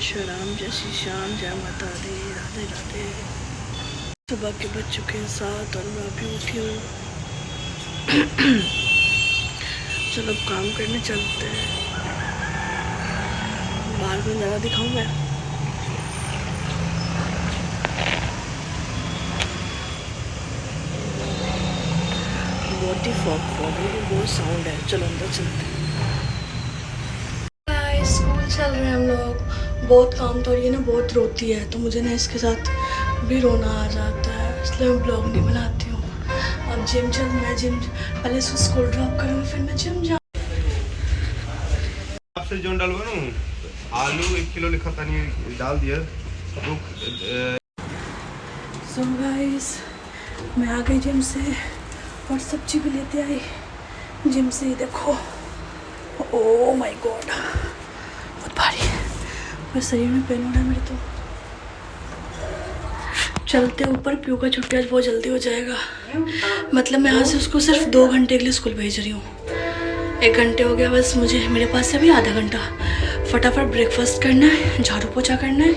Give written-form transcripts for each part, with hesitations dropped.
श्री राम, जय श्री श्याम, जय माता दी, राधे राधे। सुबह के बज चुके हैं 7 और मैं अभी उठी हूँ। चलो काम करने चलते हैं। बाहर में ज़्यादा दिखाऊँ मैं? बहुत ही फॉग है, बहुत साउंड है। चलो अंदर चलते हैं। स्कूल चल रहे हैं हम लोग। बहुत काम तो ये ना बहुत रोती है, तो मुझे ना इसके साथ भी रोना आ जाता है, इसलिए मैं ब्लॉग नहीं बनाती हूँ। अब मैं जिम पहले इसको स्कूल ड्रॉप करूँगी, फिर मैं जिम जाऊँ। आपसे जो डालवा ना आलू 1 किलो लिखा था, नहीं डाल दिया। सो गाइस, मैं आ गई जिम से और सब्जी भी लेते आई जिम से। ही देखो, ओह माय गॉड, बहुत भारी है। मैं शरीर में पेन हो रहा है मेरे तो। चलते ऊपर। प्यू का छुट्टी आज बहुत जल्दी हो जाएगा। मतलब मैं यहाँ से उसको सिर्फ 2 घंटे के लिए स्कूल भेज रही हूँ। 1 घंटे हो गया बस। मुझे मेरे पास से अभी आधा घंटा। फटाफट ब्रेकफास्ट करना है, झाड़ू पोछा करना है,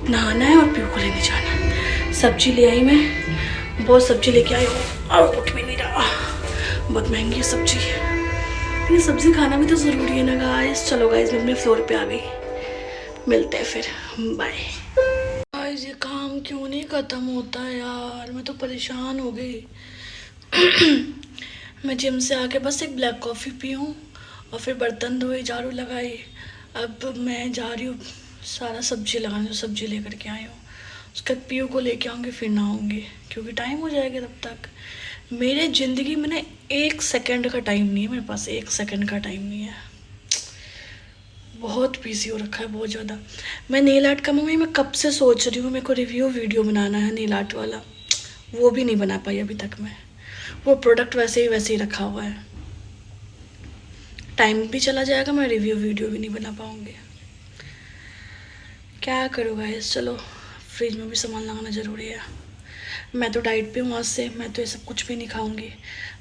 नहाना है और प्यू को लेने जाना है। सब्जी ले आई मैं, बहुत सब्जी लेके आई हूँ और उठ भी नहीं रहा। बहुत महंगी है सब्जी। ये सब्जी खाना भी तो ज़रूरी है ना गाइस। चलो गाइस, मैं अपने फ्लोर पे आ गई। मिलते हैं फिर, बाय। गाइस, ये काम क्यों नहीं ख़त्म होता है यार, मैं तो परेशान हो गई। मैं जिम से आके बस एक ब्लैक कॉफ़ी पी हूँ और फिर बर्तन धोए, झाड़ू लगाई। अब मैं जा रही हूँ सारा सब्जी लगाने, जो सब्जी लेकर के आई हूँ। उसके बाद पीयू को लेके आऊँगी, फिर नहाऊँगी, क्योंकि टाइम हो जाएगा तब तक। मेरे ज़िंदगी में ना 1 सेकंड का टाइम नहीं है मेरे पास। 1 सेकंड का टाइम नहीं है। बहुत बिजी हो रखा है, बहुत ज़्यादा। मैं नेल आर्ट का मम्मी मैं कब से सोच रही हूँ, मेरे को रिव्यू वीडियो बनाना है नेल आर्ट वाला। वो भी नहीं बना पाई अभी तक मैं। वो प्रोडक्ट वैसे ही रखा हुआ है। टाइम भी चला जाएगा, मैं रिव्यू वीडियो भी नहीं बना पाऊँगी। क्या करूँ गाइस। चलो, फ्रिज में भी सामान लगाना ज़रूरी है। मैं तो डाइट पे हूँ आज से। मैं तो ये सब कुछ भी नहीं खाऊंगी।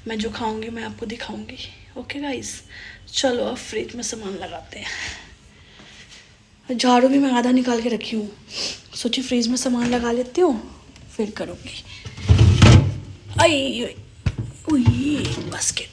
मैं जो खाऊंगी मैं आपको दिखाऊंगी। ओके गाइस, चलो अब फ्रिज में सामान लगाते हैं। झाड़ू भी मैं आधा निकाल के रखी हूँ, सोची फ्रिज में सामान लगा लेती हूँ फिर करूँगी। आई बास्केट।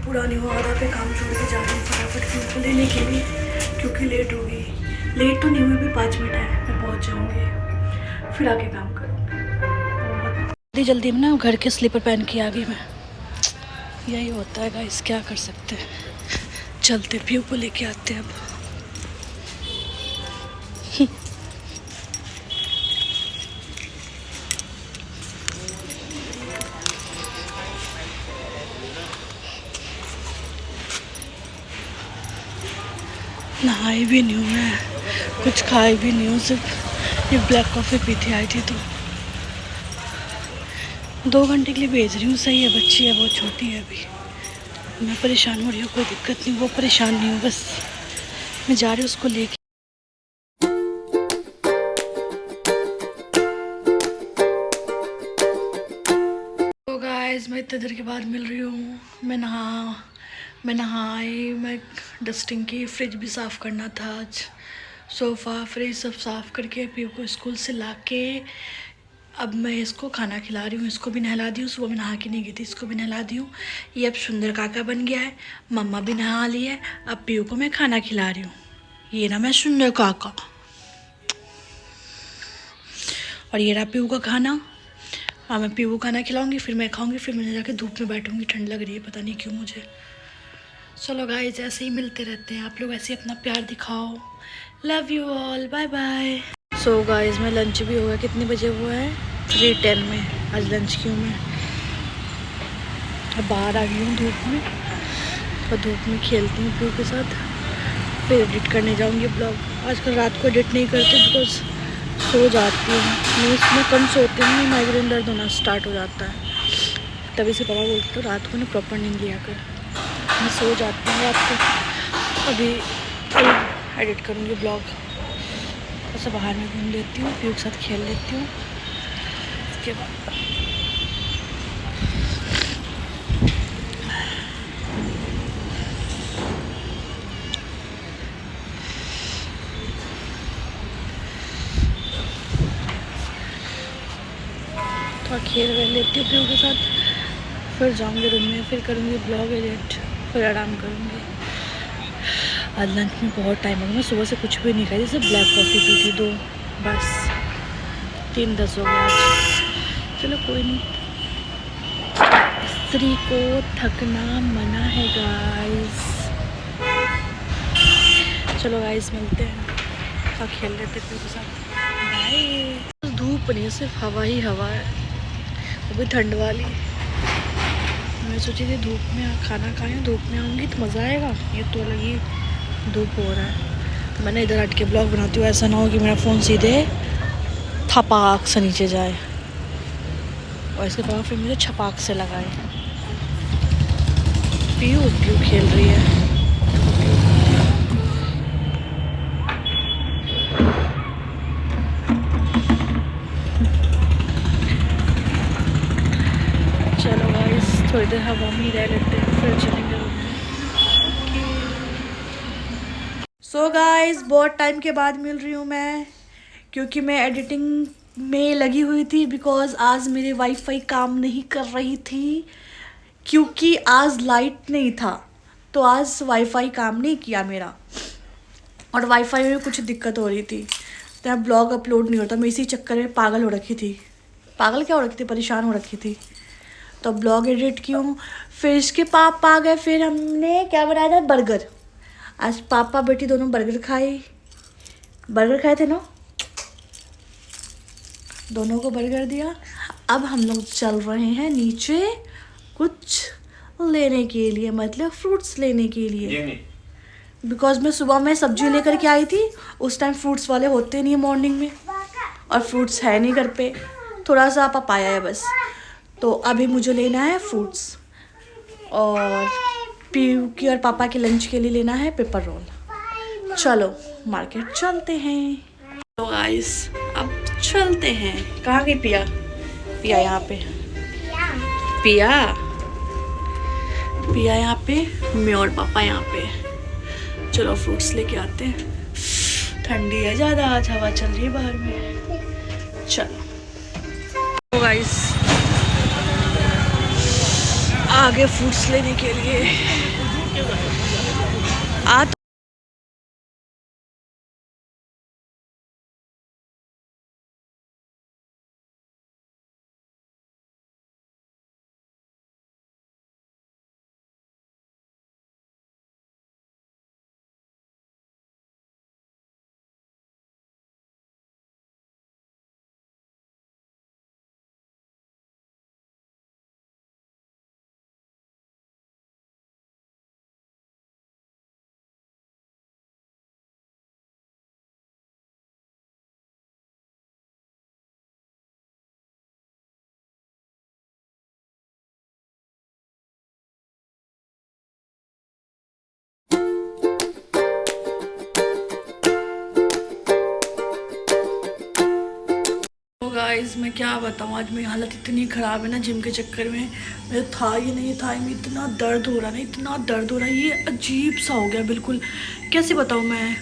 पूरा नहीं हुआ, आधा पे काम छोड़ के जा रही हूँ फटाफट फ्यूल को लेने के लिए, क्योंकि लेट हो गई। लेट तो नहीं हुई, अभी 5 मिनट है, मैं पहुँच जाऊँगी, फिर आके काम करूँगी। जल्दी में ना घर के स्लीपर पहन के आ गई मैं। यही होता है गाइस, क्या कर सकते हैं। चलते फ्यू को लेके आते हैं अब। नहाई भी नहीं हूँ मैं, कुछ खाई भी नहीं हूँ, सिर्फ ये ब्लैक कॉफ़ी पीती आई थी। तो 2 घंटे के लिए भेज रही हूँ। सही है, बच्ची है, बहुत छोटी है अभी। मैं परेशान हो रही हूँ, कोई दिक्कत नहीं, वो परेशान नहीं हूँ, बस मैं जा रही हूँ उसको लेके। तो गाइस, मैं इतने देर के बाद मिल रही हूँ। मैं नहाई, मैं डस्टिंग की, फ्रिज भी साफ़ करना था आज। सोफ़ा फ्रिज सब साफ़ करके पीयू को स्कूल से लाके अब मैं इसको खाना खिला रही हूँ। इसको भी नहला दी हूँ, सुबह में नहा के नहीं गई थी, इसको भी नहला दी हूँ। ये अब सुंदर काका बन गया है। मम्मा भी नहा ली है। अब पीयू को मैं खाना खिला रही हूँ। ये ना मैं सुंदर काका, और ये रहा पीयू का खाना। हाँ, मैं पीयू को खाना खिलाऊँगी, फिर मैं खाऊँगी, फिर मैं जाके धूप में बैठूँगी। ठंड लग रही है, पता नहीं क्यों मुझे। चलो गाइस, ऐसे ही मिलते रहते हैं। आप लोग ऐसे ही अपना प्यार दिखाओ। Love you all, bye bye. So guys, मैं लंच भी हो गया। कितने बजे हुआ है? 3:10 में आज लंच की हूँ मैं। अब बाहर आ गई हूँ धूप में, और धूप में खेलती हूँ प्यू के साथ। फिर एडिट करने जाऊँगी ब्लॉग। आजकल रात को एडिट नहीं करती बिकॉज सो जाती हूँ मैं। इसमें कम सोती हूँ, माइग्रेन दर्द होना स्टार्ट हो जाता है। तभी से पापा बोलते तो रात को ना प्रॉपर नींद लिया कर। मैं सो जाती हूँ रात को। अभी एडिट करूँगी ब्लॉग। ऐसा बाहर में घूम लेती हूँ, पीयू के साथ खेल लेती हूँ। उसके बाद थोड़ा खेल वेल लेती हूँ पीयू के साथ, फिर जाऊँगी रूम में, फिर करूँगी ब्लॉग एडिट, फिर आराम करूँगी। आज लंच में बहुत टाइम हो गया। मैं सुबह से कुछ भी नहीं खाई, जैसे ब्लैक कॉफ़ी पी थी 2, बस 3:10 हो गया आज। चलो कोई नहीं, स्त्री को थकना मना है गाइस। चलो गाइस मिलते हैं, थोड़ा खेल लेते पीयू के साथ। बाय। धूप नहीं है, सिर्फ हवा ही हवा है, वो भी ठंड वाली। मैं सोची थी धूप में खाना खाएं, धूप में आऊँगी तो मज़ा आएगा। ये तो अलग ही धूप हो रहा है। तो मैंने इधर हट के ब्लॉग बनाती हूँ, ऐसा ना हो कि मेरा फ़ोन सीधे थपाक से नीचे जाए और इसके पापा फिर मुझे छपाक से लगाए। पीयू खेल रही है। चलो गाइस थोड़ी देर हवा में रह लेते हैं, फिर चलेंगे रूम में। सो गाइस बहुत टाइम के बाद मिल रही हूँ मैं, क्योंकि मैं एडिटिंग में लगी हुई थी। बिकॉज़ आज मेरे वाईफाई काम नहीं कर रही थी, क्योंकि आज लाइट नहीं था, तो आज वाईफाई काम नहीं किया मेरा। और वाईफाई में कुछ दिक्कत हो रही थी, तो ब्लॉग अपलोड नहीं होता। मैं इसी चक्कर में पागल हो रखी थी। पागल क्या हो रखी थी, परेशान हो रखी थी। तो ब्लॉग एडिट की हूँ, फिर इसके पापा आ गए, फिर हमने क्या बनाया था, बर्गर। आज पापा बेटी दोनों बर्गर खाए थे ना, दोनों को बर्गर दिया। अब हम लोग चल रहे हैं नीचे कुछ लेने के लिए, मतलब फ्रूट्स लेने के लिए। बिकॉज मैं सुबह में सब्जी लेकर के आई थी, उस टाइम फ्रूट्स वाले होते नहीं मॉर्निंग में, और फ्रूट्स है नहीं घर पे, थोड़ा सा पपाया है बस। तो अभी मुझे लेना है फ्रूट्स, और पीयू की और पापा के लंच के लिए लेना है पेपर रोल। चलो मार्केट चलते हैं। तो गाइस अब चलते हैं। कहाँ गई पिया? पिया यहाँ पे, पिया यहाँ पे, मैं और पापा यहाँ पे। चलो फ्रूट्स लेके आते हैं। ठंडी है ज़्यादा आज, हवा चल रही है बाहर में। चलो तो गाइस आगे फ्रूट्स लेने के लिए गाइस मैं क्या बताऊँ, आज मेरी हालत इतनी ख़राब है ना जिम के चक्कर में। मेरा था ही नहीं, था में इतना दर्द हो रहा है ना, इतना दर्द हो रहा है, ये अजीब सा हो गया बिल्कुल। कैसे बताऊँ मैं,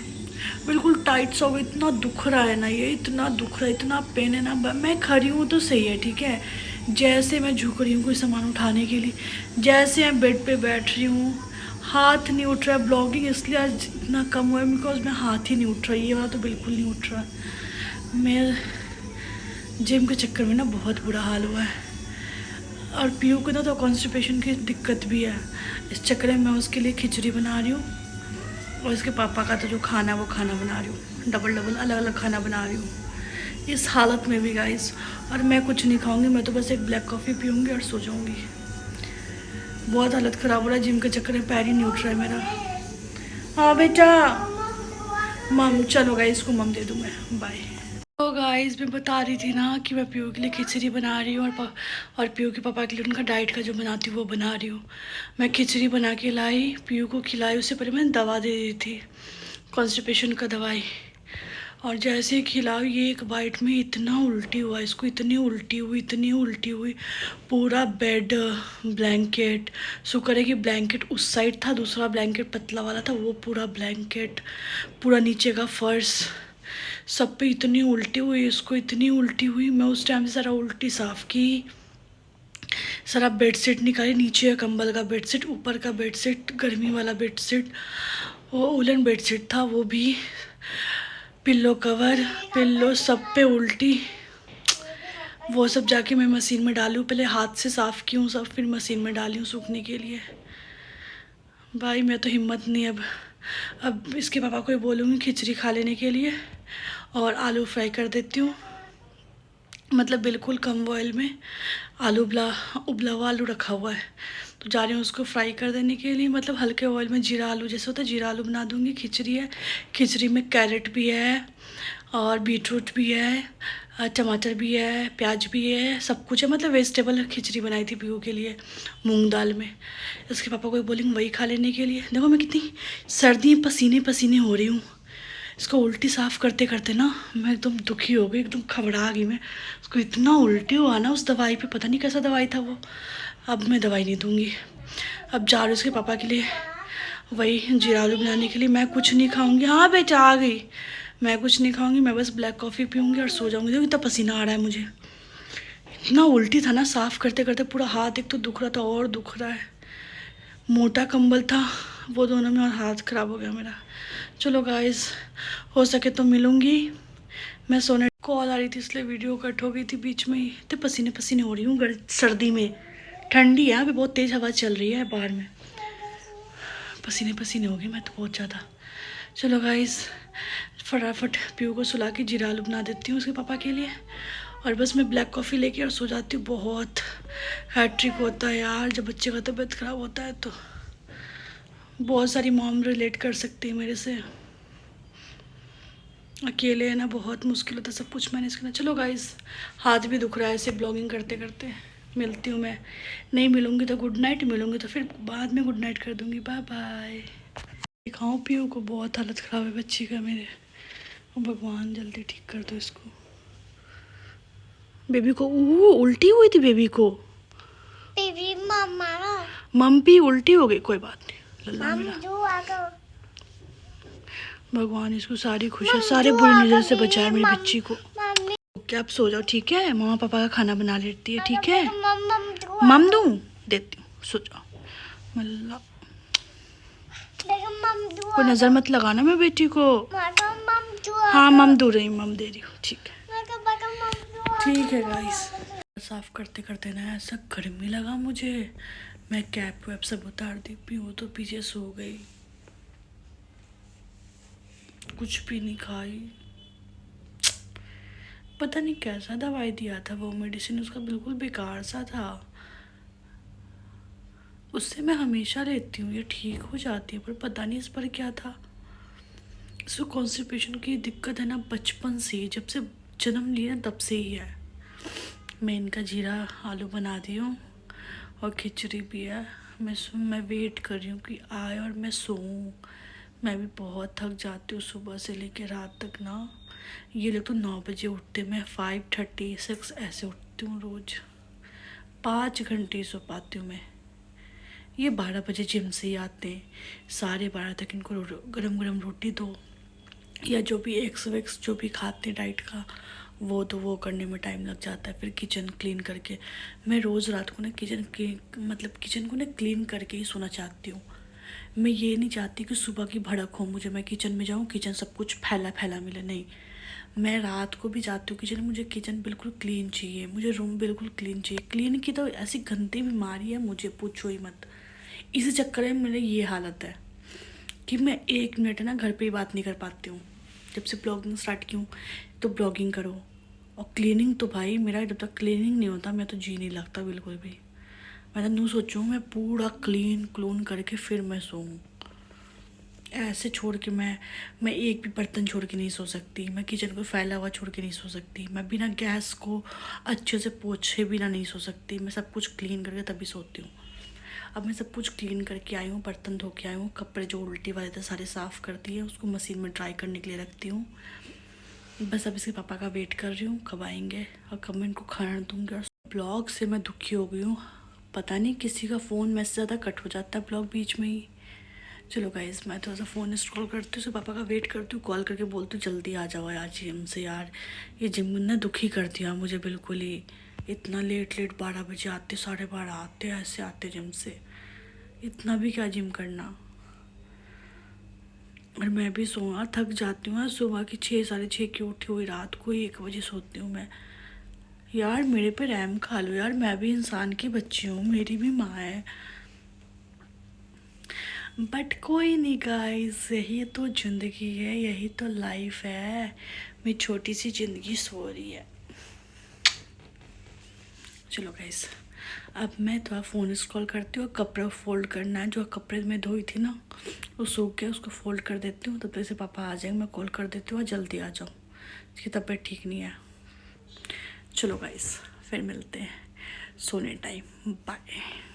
बिल्कुल टाइट सा हो गया, इतना दुख रहा है ना, ये इतना दुख रहा है, इतना पेन है ना। मैं खड़ी हूँ तो सही है, ठीक है, जैसे मैं झुक रही हूँ कोई सामान उठाने के लिए, जैसे मैं बेड पे बैठ रही हूँ, हाथ नहीं उठ रहा है। ब्लॉगिंग इसलिए आज इतना कम हुआ है बिकॉज मैं हाथ ही नहीं उठ रहा, ये वाला तो बिल्कुल नहीं उठ रहा। मैं जिम के चक्कर में ना बहुत बुरा हाल हुआ है, और पीयू को ना तो कॉन्स्टिपेशन की दिक्कत भी है। इस चक्कर में मैं उसके लिए खिचड़ी बना रही हूँ, और इसके पापा का तो जो खाना है वो खाना बना रही हूँ, डबल अलग अलग खाना बना रही हूँ इस हालत में भी गाइस। और मैं कुछ नहीं खाऊंगी, मैं तो बस एक ब्लैक कॉफ़ी पीऊँगी और सो जाऊँगी। बहुत हालत ख़राब हो रहा है जिम के चक्कर में, पैर ही नहीं उठ रहा है मेरा। हाँ बेटा मम चलो गाइस, इसको मम दे दूँ मैं, बाय। तो गाइस मैं बता रही थी ना कि मैं पीयू के लिए खिचड़ी बना रही हूँ और पीयू के पापा के लिए उनका डाइट का जो बनाती हूँ वो बना रही हूँ। मैं खिचड़ी बना के लाई, पीयू को खिलाई, उससे पहले मैंने दवा दे दी थी, कॉन्स्टिपेशन का दवाई। और जैसे ही खिलाई ये एक बाइट में इतना उल्टी हुआ इसको, इतनी उल्टी हुई, पूरा बेड ब्लैंकेट, शुक्र है कि ब्लैंकेट उस साइड था, दूसरा ब्लैंकेट पतला वाला था, वो पूरा ब्लैंकेट, पूरा नीचे का फर्श, सब पे इतनी उल्टी हुई इसको, इतनी उल्टी हुई। मैं उस टाइम से सारा उल्टी साफ़ की, सारा बेडशीट निकाली, नीचे का कंबल का बेडशीट, ऊपर का बेडशीट, गर्मी वाला बेडशीट, वो उलन बेडशीट था वो भी, पिल्लो कवर, पिल्लो, सब पे उल्टी। वो सब जाके मैं मशीन में डाली हूँ, पहले हाथ से साफ़ की हूँ सब, फिर मशीन में डाली हूँ सूखने के लिए। भाई मैं तो हिम्मत नहीं अब इसके पापा को ही बोलूँगी खिचड़ी खा लेने के लिए, और आलू फ्राई कर देती हूँ, मतलब बिल्कुल कम ऑयल में। उबला हुआ आलू रखा हुआ है, तो जा रही हूँ उसको फ्राई कर देने के लिए, मतलब हल्के ऑयल में। जीरा आलू जैसे होता है, जीरा आलू बना दूँगी। खिचड़ी है, खिचड़ी में कैरेट भी है और बीटरूट भी है, टमाटर भी है, प्याज भी है, सब कुछ है, मतलब वेजिटेबल खिचड़ी बनाई थी पीयू के लिए मूंग दाल में। इसके पापा को बोलेंगे वही खा लेने के लिए। देखो मैं कितनी सर्दी पसीने पसीने हो रही हूँ, इसको उल्टी साफ़ करते करते ना मैं एकदम दुखी हो गई, एकदम घबरा गई मैं। उसको इतना उल्टी हुआ ना उस दवाई पे, पता नहीं कैसा दवाई था वो। अब मैं दवाई नहीं दूँगी, अब जा रही हूँ उसके पापा के लिए वही जीरा आलू बनाने के लिए। मैं कुछ नहीं खाऊंगी, हाँ बेटा आ गई, मैं कुछ नहीं खाऊंगी, मैं बस ब्लैक कॉफ़ी पीऊँगी और सो जाऊँगी। देखो इतना पसीना आ रहा है मुझे, इतना उल्टी था ना, साफ़ करते करते पूरा हाथ एक तो दुख रहा था और दुख रहा है, मोटा कंबल था वो दोनों में, और हाथ ख़राब हो गया मेरा। चलो गाइस, हो सके तो मिलूँगी मैं। सोने कॉल आ रही थी इसलिए वीडियो कट हो गई थी बीच में ही। तो पसीने पसीने हो रही हूँ सर्दी में, ठंडी है अभी, बहुत तेज़ हवा चल रही है बाहर में, पसीने पसीने हो गई मैं तो बहुत ज़्यादा। चलो गाइस, फटाफट पीयू को सुला के जीरा आलू बना देती हूँ उसके पापा के लिए, और बस मैं ब्लैक कॉफ़ी लेके और सो जाती हूँ। बहुत हैट्रिक होता है यार जब बच्चे का तबीयत ख़राब होता है, तो बहुत सारी मॉम रिलेट कर सकती है मेरे से। अकेले है ना, बहुत मुश्किल होता है सब कुछ मैनेज करना। चलो गाइस, हाथ भी दुख रहा है ऐसे ब्लॉगिंग करते करते। मिलती हूँ मैं, नहीं मिलूँगी तो गुड नाइट, मिलूँगी तो फिर बाद में गुड नाइट कर दूँगी। Bye bye. दिखाऊँ पीयू को, बहुत हालत ख़राब है बच्ची का मेरे, भगवान जल्दी ठीक कर दो इसको। बेबी को उल्टी हुई थी, बेबी को बेबी मम्मा मम्पी उल्टी हो गई, कोई बात नहीं लल्ला मेरा। भगवान इसको सारी खुशी, सारे बुरी नज़र से बचाए मेरी बच्ची को। क्या आप सो जाओ ठीक है, मम्मा पापा का खाना बना लेती है ठीक है। मम दूँ, देती हूँ, सो जाओ मल्ला। कोई नज़र मत लगाना मेरी बेटी को। हाँ मम दे रही हूँ, ठीक है ठीक है गाइस। साफ करते करते ना ऐसा गर्मी लगा मुझे, मैं कैप वैप सब उतार दी, पीयू तो पीछे सो गई, कुछ भी नहीं खाई। पता नहीं कैसा दवाई दिया था वो, मेडिसिन उसका बिल्कुल बेकार सा था। उससे मैं हमेशा लेती हूँ, ये ठीक हो जाती है, पर पता नहीं इस पर क्या था। इसको कॉन्स्टिपेशन की दिक्कत है ना बचपन से, जब से जन्म लिया तब से ही है। मैं इनका जीरा आलू बना दी हूँ और खिचड़ी भी है। मैं वेट कर रही हूँ कि आए और मैं सोऊं। मैं भी बहुत थक जाती हूँ सुबह से लेकर रात तक ना। ये लोग तो 9 बजे उठते, मैं 5:36 ऐसे उठती हूँ रोज़, 5 घंटे सो पाती हूँ मैं। ये 12 बजे जिम से ही आते हैं, 12:30 तक इनको गरम गरम रोटी दो या जो भी एग्स वैक्स जो भी खाते हैं डाइट का वो करने में टाइम लग जाता है। फिर किचन क्लीन करके, मैं रोज़ रात को ना किचन को ना क्लीन करके ही सोना चाहती हूँ। मैं ये नहीं चाहती कि सुबह की भड़क हो मुझे, मैं किचन में जाऊँ किचन सब कुछ फैला फैला मिले, नहीं। मैं रात को भी जाती हूँ किचन, मुझे किचन बिल्कुल क्लीन चाहिए, मुझे रूम बिल्कुल क्लीन चाहिए। क्लीन की तो ऐसी गंदी बीमारी है मुझे, पूछो ही मत। इसी चक्कर में मेरी ये हालत है कि मैं 1 मिनट ना घर पे ही बात नहीं कर पाती हूँ। जब से ब्लॉगिंग स्टार्ट की हूँ तो ब्लॉगिंग करो, और क्लीनिंग तो भाई मेरा जब तक क्लीनिंग नहीं होता मैं तो जी नहीं लगता बिल्कुल भी। मैं तो यूँ सोचूँ मैं पूरा क्लीन करके फिर मैं सोऊँ, ऐसे छोड़ के मैं एक भी बर्तन छोड़ के नहीं सो सकती, मैं किचन को फैला हुआ छोड़ के नहीं सो सकती, मैं बिना गैस को अच्छे से पोछे बिना नहीं सो सकती, मैं सब कुछ क्लीन करके तभी सोती हूँ। अब मैं सब कुछ क्लीन करके आई हूँ, बर्तन धो के आई हूँ, कपड़े जो उल्टी वाले थे सारे साफ़ कर दिए, उसको मशीन में ड्राई करने के लिए रखती हूँ। बस अब इसके पापा का वेट कर रही हूँ कब आएंगे और कब मैं इनको खाना दूँगी। और ब्लॉग से मैं दुखी हो गई हूँ, पता नहीं किसी का फ़ोन मैसेज ज़्यादा कट हो जाता है ब्लॉग बीच में ही। चलो गाइस, मैं थोड़ा सा फ़ोन इंस्टॉल करती हूँ, पापा का वेट करती हूँ, कॉल करके बोलती हूँ जल्दी आ जाओ यार जिम से। यार ये जिम ने दुखी कर दिया मुझे बिल्कुल ही, इतना लेट 12 बजे आते, 12:30 आते, ऐसे आते जिम से, इतना भी क्या जिम करना। और मैं भी सोना थक जाती हूँ, सुबह की 6 साढ़े 6 की उठी हुई, रात को 1 बजे सोती हूँ मैं। यार मेरे पे रहम खा लो यार, मैं भी इंसान की बच्ची हूँ, मेरी भी माँ है। बट कोई नहीं गाइस, यही तो ज़िंदगी है, यही तो लाइफ है, मेरी छोटी सी ज़िंदगी सो रही है। चलो गाइस, अब मैं थोड़ा फ़ोन इंस्टॉल करती हूँ, कपड़ा फोल्ड करना है, जो कपड़े में धोई थी ना वो सूख गया, उसको फोल्ड कर देती हूँ, तब तक से पापा आ जाएंगे, मैं कॉल कर देती हूँ जल्दी आ जाओ, उसकी तबीयत ठीक नहीं है। चलो गाइस फिर मिलते हैं सोने टाइम, बाय।